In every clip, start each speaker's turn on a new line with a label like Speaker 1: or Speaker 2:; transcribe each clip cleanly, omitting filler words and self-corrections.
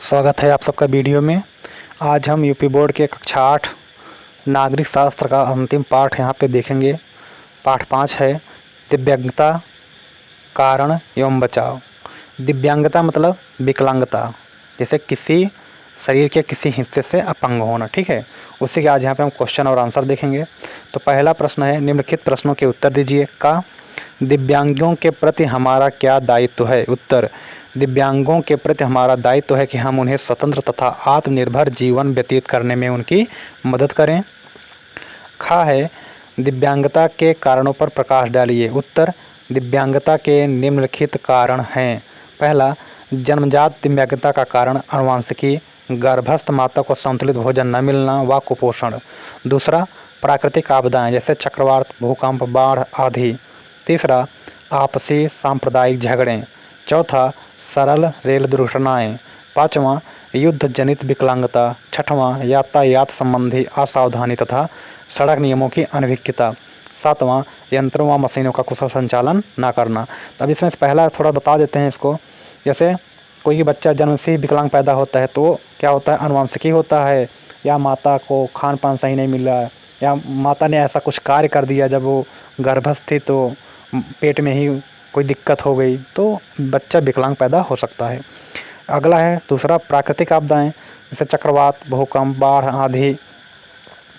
Speaker 1: स्वागत है आप सबका वीडियो में। आज हम यूपी बोर्ड के कक्षा 8 नागरिक शास्त्र का अंतिम पाठ यहाँ पे देखेंगे। पाठ 5 है दिव्यांगता, कारण एवं बचाव। दिव्यांगता मतलब विकलांगता, जैसे किसी शरीर के किसी हिस्से से अपंग होना। ठीक है, उसी के आज यहाँ पे हम क्वेश्चन और आंसर देखेंगे। तो पहला प्रश्न है, निम्नलिखित प्रश्नों के उत्तर दीजिए। का दिव्यांगों के प्रति हमारा क्या दायित्व है? उत्तर, दिव्यांगों के प्रति हमारा दायित्व है कि हम उन्हें स्वतंत्र तथा आत्मनिर्भर जीवन व्यतीत करने में उनकी मदद करें। खा है, दिव्यांगता के कारणों पर प्रकाश डालिए। उत्तर, दिव्यांगता के निम्नलिखित कारण हैं। पहला, जन्मजात दिव्यांगता का कारण आनुवंशिकी, गर्भस्थ माता को संतुलित भोजन न मिलना व कुपोषण। दूसरा, प्राकृतिक आपदाएं जैसे चक्रवात, भूकंप, बाढ़ आदि। तीसरा, आपसी सांप्रदायिक झगड़े। चौथा, सरल रेल दुर्घटनाएं। पाँचवां, युद्ध जनित विकलांगता। छठवां, यातायात संबंधी असावधानी तथा सड़क नियमों की अनभिज्ञता। सातवां, यंत्रों व मशीनों का कुशल संचालन न करना। अब इसमें से पहला थोड़ा बता देते हैं इसको। जैसे कोई बच्चा जन्म से ही विकलांग पैदा होता है तो क्या होता है, आनुवंशिकी होता है, या माता को खान पान सही नहीं मिला, या माता ने ऐसा कुछ कार्य कर दिया जब वो गर्भस्थ थी तो पेट में ही कोई दिक्कत हो गई, तो बच्चा विकलांग पैदा हो सकता है। अगला है दूसरा, प्राकृतिक आपदाएं जैसे चक्रवात, भूकंप, बाढ़ आदि।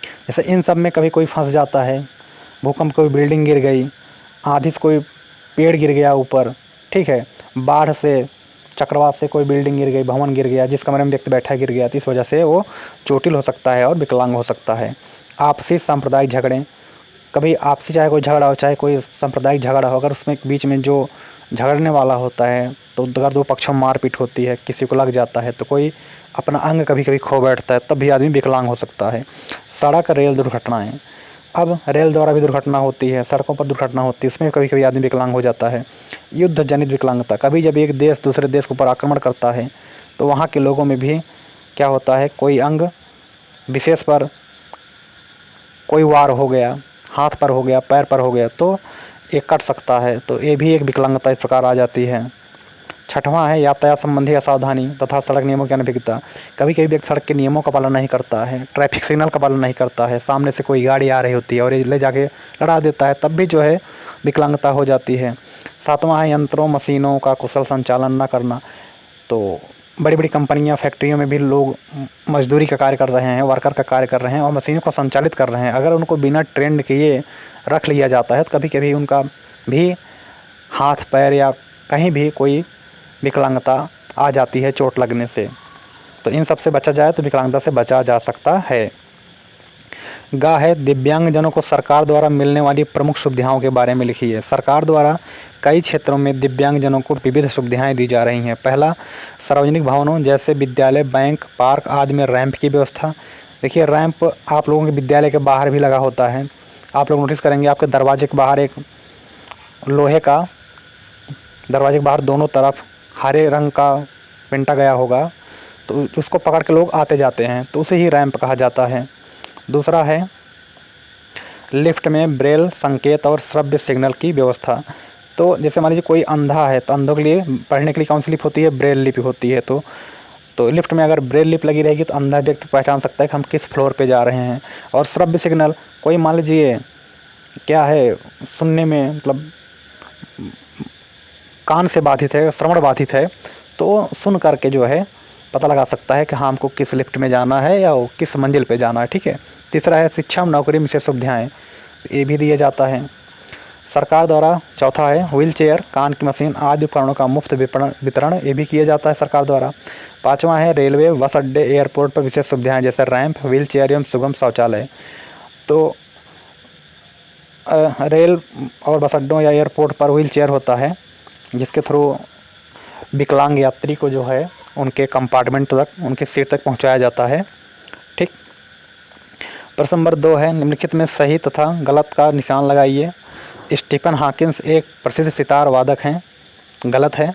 Speaker 1: जैसे इन सब में कभी कोई फंस जाता है, भूकंप कोई बिल्डिंग गिर गई, आंधी से कोई पेड़ गिर गया ऊपर, ठीक है, बाढ़ से, चक्रवात से कोई बिल्डिंग गिर गई, भवन गिर गया, जिस कमरे में व्यक्ति बैठा गिर गया, तो इस वजह से वो चोटिल हो सकता है और विकलांग हो सकता है। आपसी सांप्रदायिक झगड़े, कभी आपसी चाहे कोई झगड़ा हो चाहे कोई सांप्रदायिक झगड़ा हो, अगर उसमें बीच में जो झगड़ने वाला होता है तो अगर दो पक्षों में मारपीट होती है, किसी को लग जाता है, तो कोई अपना अंग कभी कभी खो बैठता है, तब भी आदमी विकलांग हो सकता है। सड़क रेल दुर्घटनाएं, अब रेल द्वारा भी दुर्घटना होती है, सड़कों पर दुर्घटना होती है, इसमें कभी कभी आदमी विकलांग हो जाता है। युद्ध जनित विकलांगता, कभी जब एक देश दूसरे देश के ऊपर आक्रमण करता है तो वहाँ के लोगों में भी क्या होता है, कोई अंग विशेष पर कोई वार हो गया, हाथ पर हो गया, पैर पर हो गया, तो ये कट सकता है, तो ये भी एक विकलांगता इस प्रकार आ जाती है। छठवां है यातायात संबंधी असावधानी तथा सड़क नियमों की अनभिज्ञता, कभी कभी व्यक्ति सड़क के नियमों का पालन नहीं करता है, ट्रैफिक सिग्नल का पालन नहीं करता है, सामने से कोई गाड़ी आ रही होती है और ये ले जाके लड़ा देता है, तब भी जो है विकलांगता हो जाती है। सातवां है यंत्रों मशीनों का कुशल संचालन न करना, तो बड़ी बड़ी कंपनियां, फैक्ट्रियों में भी लोग मजदूरी का कार्य कर रहे हैं, वर्कर का कार्य कर रहे हैं और मशीनों को संचालित कर रहे हैं, अगर उनको बिना ट्रेंड किए रख लिया जाता है तो कभी कभी उनका भी हाथ पैर या कहीं भी कोई विकलांगता आ जाती है चोट लगने से। तो इन सब से बचा जाए तो विकलांगता से बचा जा सकता है। गा है दिव्यांगजनों को सरकार द्वारा मिलने वाली प्रमुख सुविधाओं के बारे में लिखिए। सरकार द्वारा कई क्षेत्रों में दिव्यांगजनों को विविध सुविधाएं दी जा रही हैं। पहला, सार्वजनिक भवनों जैसे विद्यालय, बैंक, पार्क आदि में रैंप की व्यवस्था। देखिए रैंप आप लोगों के विद्यालय के बाहर भी लगा होता है, आप लोग नोटिस करेंगे आपके दरवाजे के बाहर एक लोहे का, दरवाजे के बाहर दोनों तरफ हरे रंग का पेंटा गया होगा, तो उसको पकड़ के लोग आते जाते हैं, तो उसे ही रैंप कहा जाता है। दूसरा है लिफ्ट में ब्रेल संकेत और श्रव्य सिग्नल की व्यवस्था। तो जैसे मान लीजिए कोई अंधा है तो अंधों के लिए पढ़ने के लिए कौन सी लिप होती है, ब्रेल लिपि होती है। तो लिफ्ट में अगर ब्रेल लिप लगी रहेगी तो अंधा व्यक्ति पहचान सकता है कि हम किस फ्लोर पे जा रहे हैं। और श्रव्य सिग्नल, कोई मान लीजिए क्या है, सुनने में मतलब कान से बाधित है, श्रवण बाधित है, तो सुन करके जो है पता लगा सकता है कि हाँ हमको किस लिफ्ट में जाना है या किस मंजिल पे जाना है। ठीक है। तीसरा है शिक्षा में नौकरी में विशेष सुविधाएँ, ये भी दिया जाता है सरकार द्वारा। चौथा है व्हील चेयर, कान की मशीन आदि उपकरणों का मुफ्त वितरण, ये भी किया जाता है सरकार द्वारा। पाँचवा है रेलवे, बस अड्डे, एयरपोर्ट पर विशेष सुविधाएँ जैसे रैंप, व्हील चेयर एवं सुगम शौचालय। तो रेल और बस अड्डों या एयरपोर्ट पर व्हील चेयर होता है जिसके थ्रू विकलांग यात्री को जो है उनके कंपार्टमेंट तक, उनके सीट तक पहुंचाया जाता है। ठीक। प्रश्न नंबर 2 है निम्नलिखित में सही तथा गलत का निशान लगाइए। स्टीफन हॉकिंस एक प्रसिद्ध सितार वादक हैं, गलत है।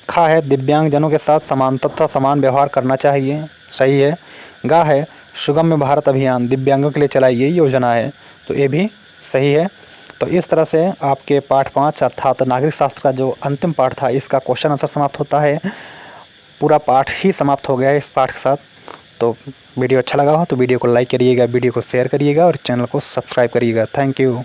Speaker 1: खा है दिव्यांगजनों के साथ समानता तथा समान व्यवहार करना चाहिए, सही है। गा है सुगम्य भारत अभियान दिव्यांगों के लिए चलाई गई योजना है, तो ये भी सही है। तो इस तरह से आपके पाठ 5 अर्थात नागरिक शास्त्र का जो अंतिम पाठ था इसका क्वेश्चन आंसर समाप्त होता है। पूरा पाठ ही समाप्त हो गया है इस पाठ के साथ। तो वीडियो अच्छा लगा हो तो वीडियो को लाइक करिएगा, वीडियो को शेयर करिएगा और चैनल को सब्सक्राइब करिएगा। Thank you.